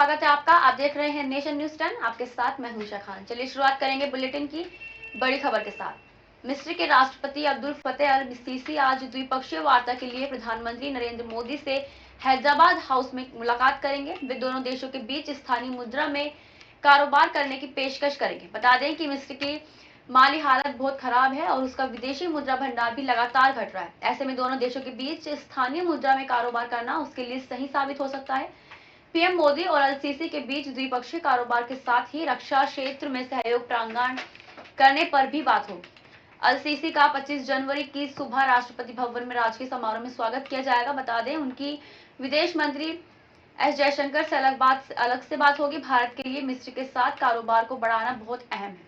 स्वागत है आपका। आप देख रहे हैं नेशन न्यूज 10। आपके साथ मैं हूं उषा खान। चलिए शुरुआत करेंगे बुलेटिन की बड़ी खबर के साथ। मिस्र के राष्ट्रपति अब्दुल फतेह अल सीसी आज द्विपक्षीय वार्ता के लिए प्रधानमंत्री नरेंद्र मोदी से हैदराबाद हाउस में मुलाकात करेंगे। वे दोनों देशों के बीच स्थानीय मुद्रा में कारोबार करने की पेशकश करेंगे। बता दें कि मिस्र की माली हालत बहुत खराब है और उसका विदेशी मुद्रा भंडार भी लगातार घट रहा है। ऐसे में दोनों देशों के बीच स्थानीय मुद्रा में कारोबार करना उसके लिए सही साबित हो सकता है। पीएम मोदी और अल सीसी के बीच द्विपक्षीय कारोबार के साथ ही रक्षा क्षेत्र में सहयोग प्रांगण करने पर भी बात होगी। अल सीसी का 25 जनवरी की सुबह राष्ट्रपति भवन में राजकीय समारोह में स्वागत किया जाएगा। बता दें उनकी विदेश मंत्री एस जयशंकर से अलग से बात होगी। भारत के लिए मिस्र के साथ कारोबार को बढ़ाना बहुत अहम है।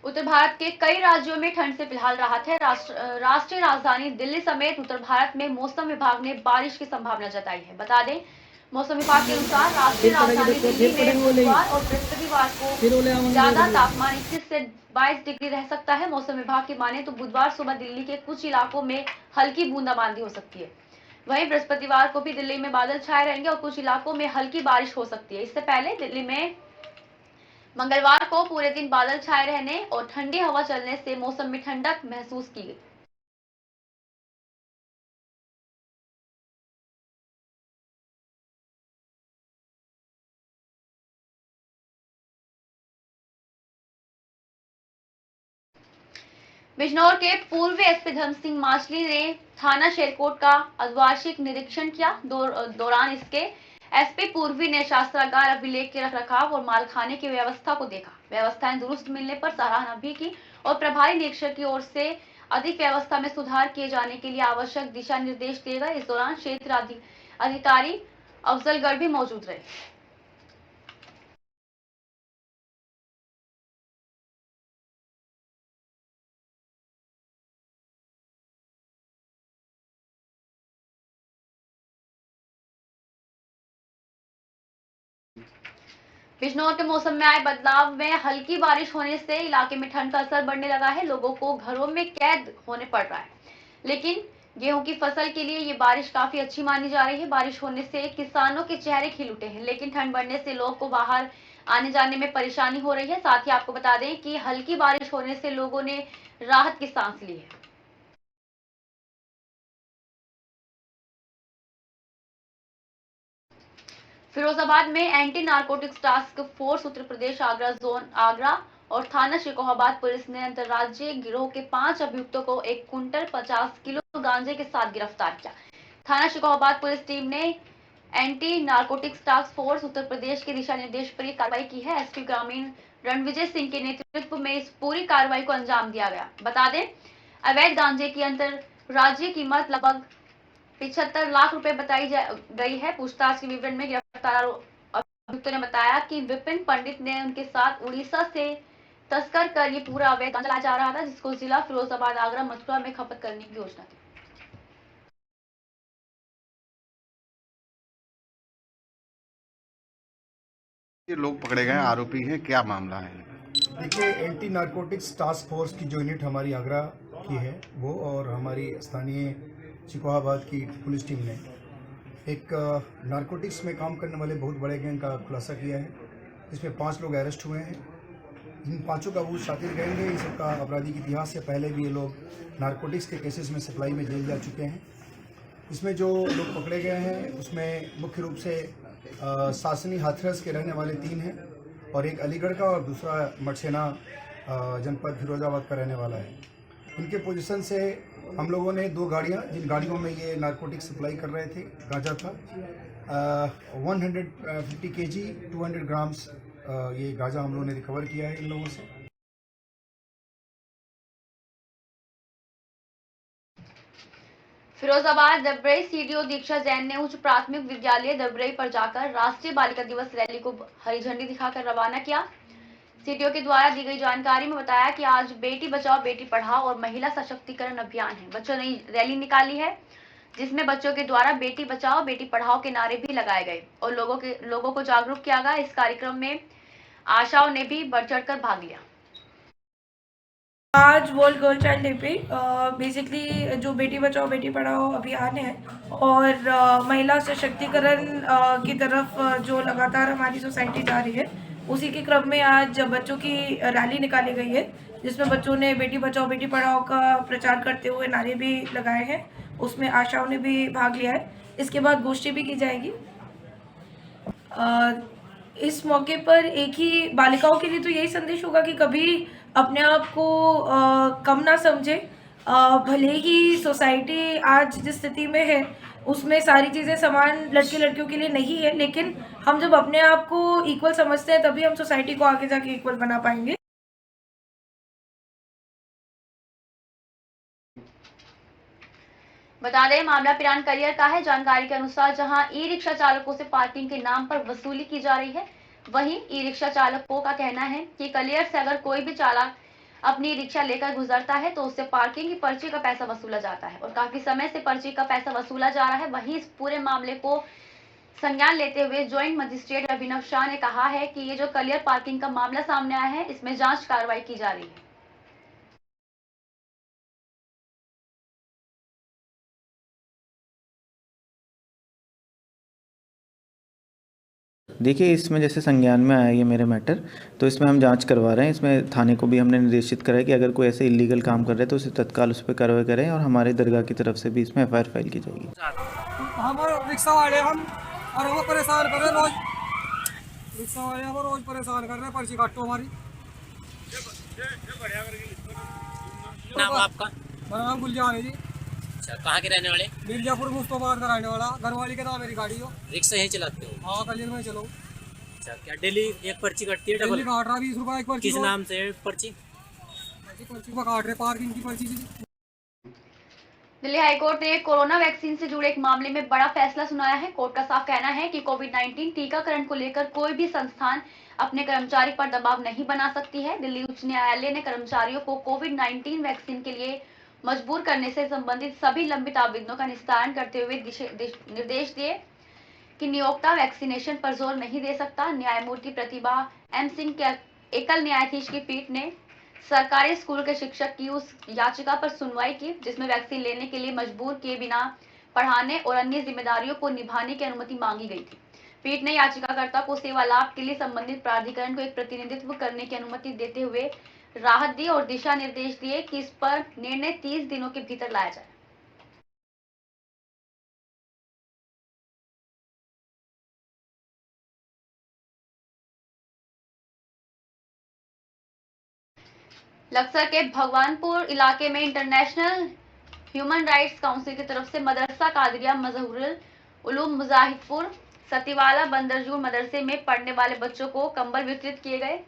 उत्तर भारत के कई राज्यों में ठंड से फिलहाल राहत है। राष्ट्रीय राजधानी दिल्ली समेत उत्तर भारत में मौसम विभाग ने बारिश की संभावना जताई है। बता दें मौसम विभाग के अनुसार राष्ट्रीय राजधानी दिल्ली में बुधवार और बृहस्पतिवार को ज्यादा तापमान 21 से 22 डिग्री रह सकता है। मौसम विभाग की माने तो बुधवार सुबह दिल्ली के कुछ इलाकों में हल्की बूंदाबांदी हो सकती है। वहीं बृहस्पतिवार को भी दिल्ली में बादल छाए रहेंगे और कुछ इलाकों में हल्की बारिश हो सकती है। इससे पहले दिल्ली में मंगलवार को पूरे दिन बादल छाए रहने और ठंडी हवा चलने से मौसम में ठंडक महसूस की गई। बिजनौर के पूर्व एसपी धर्म सिंह माचली ने थाना शेरकोट का अर्धवार्षिक निरीक्षण किया। दौरान इसके एसपी पूर्वी ने शास्त्रागार अभिलेख के रखरखाव और मालखाने की व्यवस्था को देखा। व्यवस्थाएं दुरुस्त मिलने पर सराहना भी की और प्रभारी निरीक्षक की ओर से अधिक व्यवस्था में सुधार किए जाने के लिए आवश्यक दिशा निर्देश दिए गए। इस दौरान क्षेत्र अधिकारी अफजलगढ़ भी मौजूद रहे। बिजनौर के मौसम में आए बदलाव में हल्की बारिश होने से इलाके में ठंड का असर बढ़ने लगा है। लोगों को घरों में कैद होने पड़ रहा है, लेकिन गेहूं की फसल के लिए ये बारिश काफी अच्छी मानी जा रही है। बारिश होने से किसानों के चेहरे खिल उठे हैं, लेकिन ठंड बढ़ने से लोगों को बाहर आने जाने में परेशानी हो रही है। साथ ही आपको बता दें कि हल्की बारिश होने से लोगों ने राहत की सांस ली है। फिरोजाबाद में anti narcotics task force Uttar Pradesh Agra और थाना शिकोहाबाद पुलिस ने अंतर्राज्यीय गिरोह के 5 अभियुक्तों को 1 कुंटल 50 किलो गांजे के साथ गिरफ्तार किया। थाना शिकोहाबाद पुलिस टीम ने anti narcotics task force Uttar Pradesh के दिशा निर्देश पर यह कार्रवाई की है। एसपी ग्रामीण रणविजय सिंह के नेतृत्व में इस पूरी कार्रवाई को अंजाम दिया गया। बता दें अवैध गांजे की अंतरराज्यीय कीमत लगभग 75 लाख रुपए बताई गई है। पूछताछ के विवरण में गिरफ्तार अभियुक्तों ने बताया कि विपिन पंडित ने उनके साथ उड़ीसा से तस्कर कर ये पूरा अवैध गांजा लाया जा रहा था, जिसको जिला फिरोजाबाद, आगरा, मथुरा में खपत करने की योजना थी। ये लोग पकड़े गए आरोपी हैं, क्या मामला है? देखिए, एंटी नारकोटिक्स टास्क फोर्स की जो यूनिट हमारी आगरा की है वो और हमारी स्थानीय शिकोहाबाद की पुलिस टीम ने एक नारकोटिक्स में काम करने वाले बहुत बड़े गैंग का खुलासा किया है। इसमें 5 लोग अरेस्ट हुए हैं। इन 5 का वो शातिर गैंग है। इन सबका आपराधिक इतिहास से पहले भी ये लोग नारकोटिक्स के केसेस में सप्लाई में जेल जा चुके हैं। इसमें जो लोग पकड़े गए हैं उसमें मुख्य रूप से सासनी हाथरस के रहने वाले 3 हैं और एक अलीगढ़ का और दूसरा मठसेना जनपद फिरोजाबाद का रहने वाला है। इनके पोजीशन से हम लोगों ने 2 गाड़ियां, जिन गाड़ियों में ये नारकोटिक सप्लाई कर रहे थे, गांजा था 150 kg 200 ग्राम्स ये गांजा हम लोगों ने रिकवर किया है इन लोगों से। फिरोजाबाद दबरई सीडीओ दीक्षा जैन ने उच्च प्राथमिक विद्यालय दबरई पर जाकर राष्ट्रीय बालिका दिवस रैली को हरी झंडी दिखाकर रवाना किया। सीडीओ के द्वारा दी गई जानकारी में बताया कि आज बेटी बचाओ बेटी पढ़ाओ और महिला सशक्तिकरण अभियान है। बच्चों ने रैली निकाली है जिसमें बच्चों के द्वारा बेटी बचाओ बेटी पढ़ाओ के नारे भी लगाए गए और लोगों को जागरूक किया गया। इस कार्यक्रम में आशाओं ने भी बढ़ चढ़कर भाग लिया। आज वर्ल्ड गर्ल चाइल्ड डे पे बेसिकली जो बेटी बचाओ बेटी पढ़ाओ अभियान है और महिला सशक्तिकरण की तरफ जो लगातार हमारी सोसाइटी जा रही है, उसी के क्रम में आज बच्चों की रैली निकाली गई है जिसमें बच्चों ने बेटी बचाओ बेटी पढ़ाओ का प्रचार करते हुए नारे भी लगाए हैं। उसमें आशाओं ने भी भाग लिया है। इसके बाद गोष्ठी भी की जाएगी। इस मौके पर एक ही बालिकाओं के लिए तो यही संदेश होगा कि कभी अपने आप को कम ना समझे। भले ही सोसाइटी आज जिस स्थिति में है उसमें सारी चीज़ें समान लड़के लड़कियों के लिए नहीं है, लेकिन हम जब अपने आप को इक्वल समझते हैं तभी हम सोसाइटी को आगे जाके इक्वल बना पाएंगे। बता दें मामला पिरान करियर का है। जानकारी के अनुसार जहां ई रिक्शा चालकों से पार्किंग के नाम पर वसूली की जा रही है, वहीं ई रिक्शा चालकों का कहना है कि कलियर से अगर कोई भी चालक अपनी रिक्शा लेकर गुजरता है तो उससे पार्किंग की पर्ची का पैसा वसूला जाता है और काफी समय से पर्ची का पैसा वसूला जा रहा है। वहीं इस पूरे मामले को संज्ञान लेते हुए ज्वाइंट मजिस्ट्रेट अभिनव शाह ने कहा है कि ये जो कलियर पार्किंग का मामला सामने आया है, इसमें जांच कार्रवाई की जा रही है। देखिए, इसमें जैसे संज्ञान में आया ये मेरे मैटर, तो इसमें हम जांच करवा रहे हैं। इसमें थाने को भी हमने निर्देशित करा है कि अगर कोई ऐसे इलीगल काम कर रहा है तो उसे तत्काल उस पर कार्रवाई करें और हमारे दरगाह की तरफ से भी इसमें एफआईआर फाइल की जाएगी। हम रिक्शा वाले हम और वो परेशान कर रहे रोज, रिक्शा वाले हम रोज परेशान कर रहे हैं, पर्ची काटो हमारी। नाम आपका? मेरा नाम गुलजान है जी। अच्छा, कहाँ के रहने वाले? मिर्जापुर मुस्तफाबाद का रहने वाला। घरवाली के नाम मेरी गाड़ी हो। रिक्शा यही चलाते हो? हाँ, कलियर में चलो। अच्छा, क्या डेली एक पर्ची कटती है? डेली काट रहा 20 रुपए एक पर्ची। किस नाम से पर्ची? पर्ची पर काट रहे, पार्किंग की पर्ची जी। दिल्ली हाईकोर्ट ने कोरोना वैक्सीन से जुड़े एक मामले में बड़ा फैसला सुनाया है। कोर्ट का साफ कहना है कि कोविड-19 टीकाकरण को लेकर कोई भी संस्थान अपने कर्मचारी पर दबाव नहीं बना सकती है। दिल्ली उच्च न्यायालय ने कर्मचारियों को कोविड-19 वैक्सीन के लिए मजबूर करने से संबंधित सभी लंबित आवेदनों का निस्तारण करते हुए निर्देश दिए कि नियोक्ता वैक्सीनेशन पर जोर नहीं दे सकता। न्यायमूर्ति प्रतिभा एम सिंह के एकल न्यायाधीश की पीठ ने सरकारी स्कूल के शिक्षक की उस याचिका पर सुनवाई की जिसमें वैक्सीन लेने के लिए मजबूर किए बिना पढ़ाने और अन्य जिम्मेदारियों को निभाने की अनुमति मांगी गई थी। पीठ ने याचिकाकर्ता को सेवा लाभ के लिए संबंधित प्राधिकरण को एक प्रतिनिधित्व करने की अनुमति देते हुए राहत दी और दिशा निर्देश दिए कि इस पर निर्णय 30 दिनों के भीतर लाया जाए। लक्सर के भगवानपुर इलाके में इंटरनेशनल ह्यूमन राइट्स काउंसिल की तरफ से मदरसा कादरिया मजहरुल उलूम मुजाहिदपुर सतीवाला बंदरजूर मदरसे में पढ़ने वाले बच्चों को कंबल वितरित किए गए।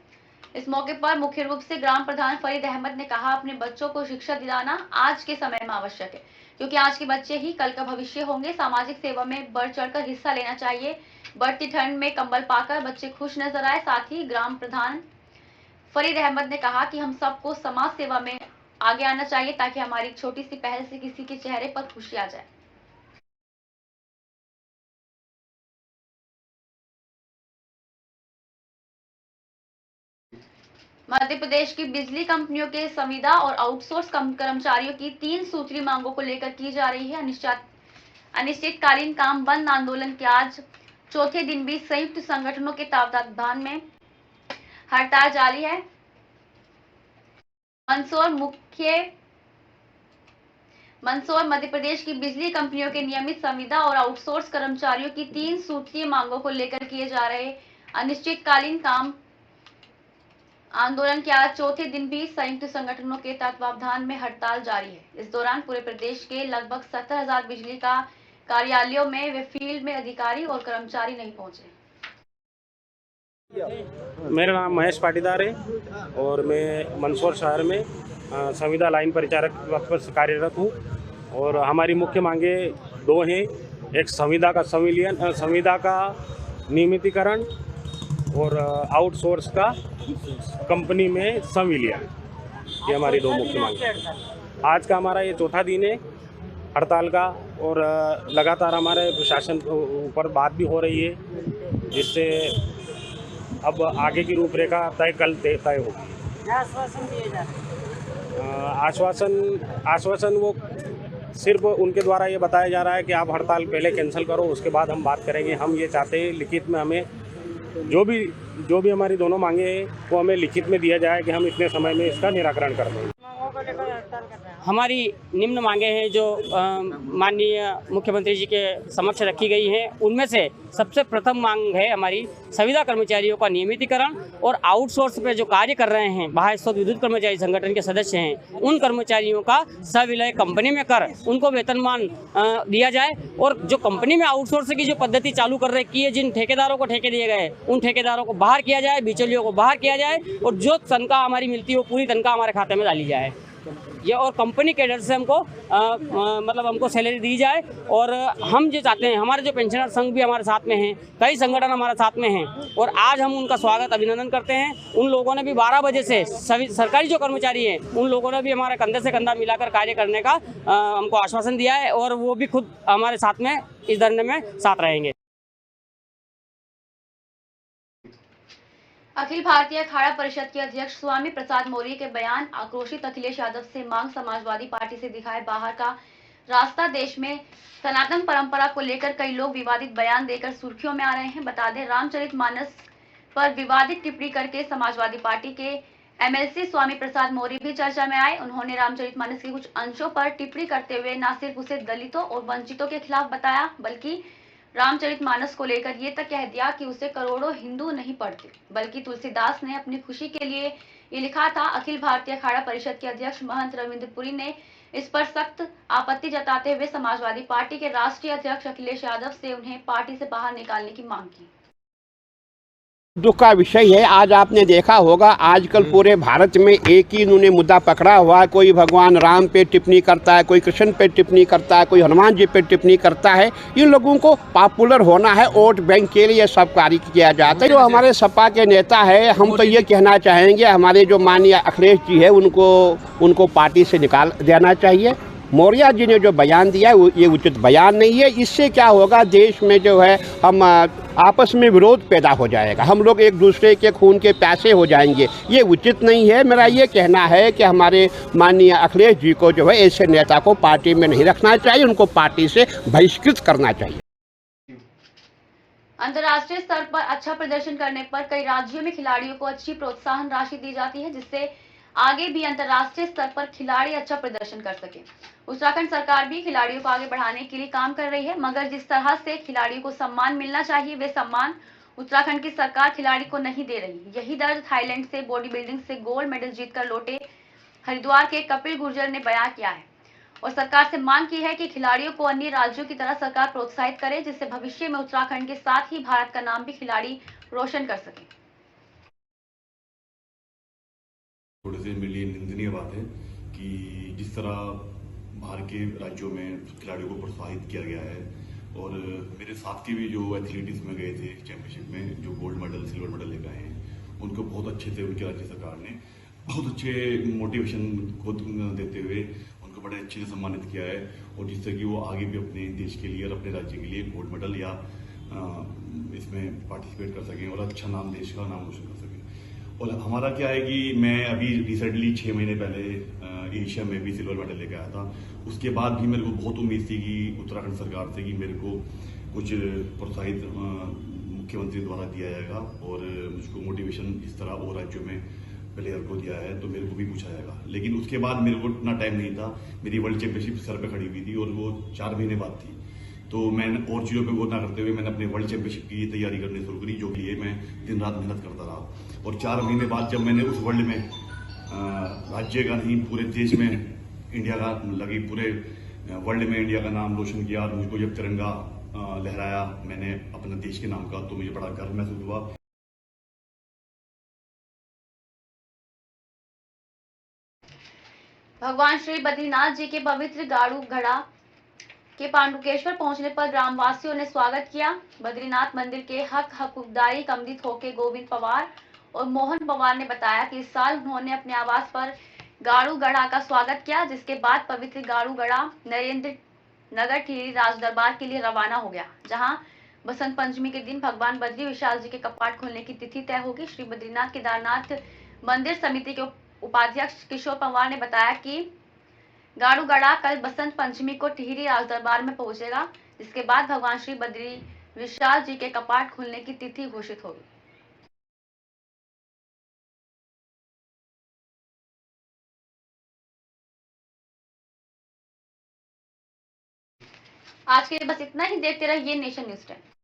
इस मौके पर मुख्य रूप से ग्राम प्रधान फरीद अहमद ने कहा, अपने बच्चों को शिक्षा दिलाना आज के समय में आवश्यक है क्योंकि आज के बच्चे ही कल का भविष्य होंगे। सामाजिक सेवा में बढ़ चढ़कर हिस्सा लेना चाहिए। बढ़ती ठंड में कंबल पाकर बच्चे खुश नजर आए। साथ ही ग्राम प्रधान फरीद अहमद ने कहा कि हम सबको समाज सेवा में आगे आना चाहिए ताकि हमारी छोटी सी पहल से किसी के चेहरे पर खुशी आ जाए। मध्य प्रदेश की बिजली कंपनियों के संविदा और आउटसोर्स कर्मचारियों की 3 सूत्री मांगों को लेकर की जा रही है अनिश्चितकालीन काम बंद आंदोलन के आज चौथे दिन भी संयुक्त संगठनों के तत्वावधान में हड़ताल जारी है। मंदसौर मध्य प्रदेश की बिजली कंपनियों के नियमित संविदा और आउटसोर्स कर्मचारियों की 3 सूत्रीय मांगों को लेकर किए जा रहे अनिश्चितकालीन काम आंदोलन के आज चौथे दिन भी संयुक्त संगठनों के तत्वावधान में हड़ताल जारी है। इस दौरान पूरे प्रदेश के लगभग 70,000 बिजली का कार्यालयों में वे फील्ड में अधिकारी और कर्मचारी नहीं पहुंचे। मेरा नाम महेश पाटीदार है और मैं मंदसौर शहर में संविदा लाइन परिचारक पद पर कार्यरत हूँ और हमारी मुख्य मांगे दो हैं। एक संविदा का नियमितीकरण और आउटसोर्स का कंपनी में संविलियन। ये हमारी दो मुख्य मांगे। आज का हमारा ये चौथा दिन है हड़ताल का और लगातार हमारे प्रशासन ऊपर बात भी हो रही है, जिससे अब आगे की रूपरेखा कल तय होगी। आश्वासन वो सिर्फ उनके द्वारा ये बताया जा रहा है कि आप हड़ताल पहले कैंसिल करो, उसके बाद हम बात करेंगे। हम ये चाहते हैं लिखित में हमें जो भी हमारी दोनों मांगे हैं वो हमें लिखित में दिया जाए कि हम इतने समय में इसका निराकरण कर देंगे। हमारी निम्न मांगे हैं जो माननीय मुख्यमंत्री जी के समक्ष रखी गई हैं। उनमें से सबसे प्रथम मांग है हमारी संविदा कर्मचारियों का नियमितीकरण और आउटसोर्स पे जो कार्य कर रहे हैं बाह्य स्रोत विद्युत कर्मचारी संगठन के सदस्य हैं, उन कर्मचारियों का सविलय कंपनी में कर उनको वेतनमान दिया जाए। और जो कंपनी में आउटसोर्स की जो पद्धति चालू कर रखी है, जिन ठेकेदारों को ठेके दिए गए उन ठेकेदारों को बाहर किया जाए, बिचौलियों को बाहर किया जाए और जो तनख्वाह हमारी मिलती है वो पूरी तनख्वाह हमारे खाते में डाली जाए। ये और कंपनी कैडर से हमको सैलरी दी जाए। और हम जो चाहते हैं, हमारे जो पेंशनर संघ भी हमारे साथ में हैं, कई संगठन हमारे साथ में हैं और आज हम उनका स्वागत अभिनंदन करते हैं। उन लोगों ने भी 12 बजे से सभी सरकारी जो कर्मचारी हैं उन लोगों ने भी हमारे कंधे से कंधा मिलाकर कार्य करने का हमको आश्वासन दिया है और वो भी खुद हमारे साथ में इस धरने में साथ रहेंगे। अखिल भारतीय अखाड़ा परिषद के अध्यक्ष स्वामी प्रसाद मौर्य के बयान आक्रोशित अखिलेश यादव से मांग समाजवादी पार्टी से दिखाए बाहर का रास्ता। देश में सनातन परंपरा को लेकर कई लोग विवादित बयान देकर सुर्खियों में आ रहे हैं। बता दें, रामचरितमानस पर विवादित टिप्पणी करके समाजवादी पार्टी के एमएलसी स्वामी प्रसाद मौर्य भी चर्चा में आए। उन्होंने रामचरितमानस के कुछ अंशों पर टिप्पणी करते हुए न सिर्फ उसे दलितों और वंचितों के खिलाफ बताया, बल्कि रामचरितमानस को लेकर ये तक कह दिया कि उसे करोड़ों हिंदू नहीं पढ़ते, बल्कि तुलसीदास ने अपनी खुशी के लिए ये लिखा था। अखिल भारतीय अखाड़ा परिषद के अध्यक्ष महंत रविंद्र पुरी ने इस पर सख्त आपत्ति जताते हुए समाजवादी पार्टी के राष्ट्रीय अध्यक्ष अखिलेश यादव से उन्हें पार्टी से बाहर निकालने की मांग की। दुख का विषय है। आज आपने देखा होगा आजकल पूरे भारत में एक ही इन्होंने मुद्दा पकड़ा हुआ है। कोई भगवान राम पे टिप्पणी करता है, कोई कृष्ण पे टिप्पणी करता है, कोई हनुमान जी पे टिप्पणी करता है। इन लोगों को पॉपुलर होना है, वोट बैंक के लिए सब कार्य किया जाता है। जो हमारे सपा के नेता है, हम तो ये कहना चाहेंगे हमारे जो माननीय अखिलेश जी है उनको पार्टी से निकाल देना चाहिए। मौर्य जी ने जो बयान दिया है ये उचित बयान नहीं है। इससे क्या होगा, देश में जो है हम आपस में विरोध पैदा हो जाएगा, हम लोग एक दूसरे के खून के प्यासे हो जाएंगे। ये उचित नहीं है। मेरा ये कहना है कि हमारे माननीय अखिलेश जी को जो है ऐसे नेता को पार्टी में नहीं रखना चाहिए, उनको पार्टी से बहिष्कृत करना चाहिए। अंतर्राष्ट्रीय स्तर पर अच्छा प्रदर्शन करने पर कई राज्यों में खिलाड़ियों को अच्छी प्रोत्साहन राशि दी जाती है, जिससे आगे भी अंतर्राष्ट्रीय स्तर पर खिलाड़ी अच्छा प्रदर्शन कर सके। उत्तराखंड सरकार भी खिलाड़ियों को आगे बढ़ाने के लिए काम कर रही है, मगर जिस तरह से खिलाड़ियों को सम्मान मिलना चाहिए वे सम्मान उत्तराखंड की सरकार खिलाड़ी को नहीं दे रही। यही दर्द थाईलैंड से बॉडी बिल्डिंग से गोल्ड मेडल जीतकर लौटे हरिद्वार के कपिल गुर्जर ने बयां किया है और सरकार से मांग की है कि खिलाड़ियों को अन्य राज्यों की तरह सरकार प्रोत्साहित करे, जिससे भविष्य में उत्तराखंड के साथ ही भारत का नाम भी खिलाड़ी रोशन कर सके। थोड़े से मेरे लिए निंदनीय बात है कि जिस तरह बाहर के राज्यों में खिलाड़ियों को प्रोत्साहित किया गया है और मेरे साथ के भी जो एथलेटिक्स में गए थे चैंपियनशिप में जो गोल्ड मेडल सिल्वर मेडल लेकर आए हैं, उनको बहुत अच्छे से उनकी राज्य सरकार ने बहुत अच्छे मोटिवेशन खुद देते हुए उनको बड़े अच्छे से सम्मानित किया है और जिससे कि वो आगे भी अपने देश के लिए और अपने राज्य के लिए गोल्ड मेडल या इसमें पार्टिसिपेट कर सकें और अच्छा नाम, देश का नाम रोशन कर सकें। और हमारा क्या है कि मैं अभी रिसेंटली 6 महीने पहले एशिया में भी सिल्वर मेडल लेकर आया था। उसके बाद भी मेरे को बहुत उम्मीद थी कि उत्तराखंड सरकार से कि मेरे को कुछ प्रोत्साहित मुख्यमंत्री द्वारा दिया जाएगा और मुझको मोटिवेशन इस तरह और राज्यों में प्लेयर को दिया है तो मेरे को भी पूछा जाएगा। लेकिन उसके बाद मेरे को इतना टाइम नहीं था, मेरी वर्ल्ड चैंपियनशिप सर पे खड़ी हुई थी और वो 4 महीने बाद थी, तो मैंने और चीज़ों पे गौर ना करते हुए मैंने अपने वर्ल्ड चैंपियनशिप की तैयारी करनी शुरू करी, जो कि मैं दिन रात मेहनत करता रहा। और 4 महीने बाद जब मैंने उस वर्ल्ड में राज्य का नहीं पूरे देश में इंडिया का लगी, पूरे वर्ल्ड में इंडिया का नाम रोशन किया और मुझको जब तिरंगा लहराया मैंने अपने देश के नाम का, तो मुझे बड़ा गर्व महसूस हुआ। भगवान श्री बद्रीनाथ जी के पवित्र गाड़ू घड़ा के पांडुकेश्वर पहुंचने पर ग्रामवासियों ने स्वागत किया। बद्रीनाथ मंदिर के हकदारी कमदी थोके गोविंद पवार और मोहन पवार ने बताया कि इस साल उन्होंने अपने आवास पर गाड़ू गढ़ा का स्वागत किया, जिसके बाद पवित्र गाड़ू गढ़ा नरेंद्र नगर टिहरी राज दरबार के लिए रवाना हो गया, जहां बसंत पंचमी के दिन भगवान बद्री विशाल जी के कपाट खोलने की तिथि तय होगी। श्री बद्रीनाथ केदारनाथ मंदिर समिति के उपाध्यक्ष किशोर पवार ने बताया कि गाड़ू गढ़ा कल बसंत पंचमी को टिहरी राज दरबार में पहुंचेगा, जिसके बाद भगवान श्री बद्री विशाल जी के कपाट खुलने की तिथि घोषित होगी। आज के लिए बस इतना ही। देखते रहिए नेशन न्यूज़ 10।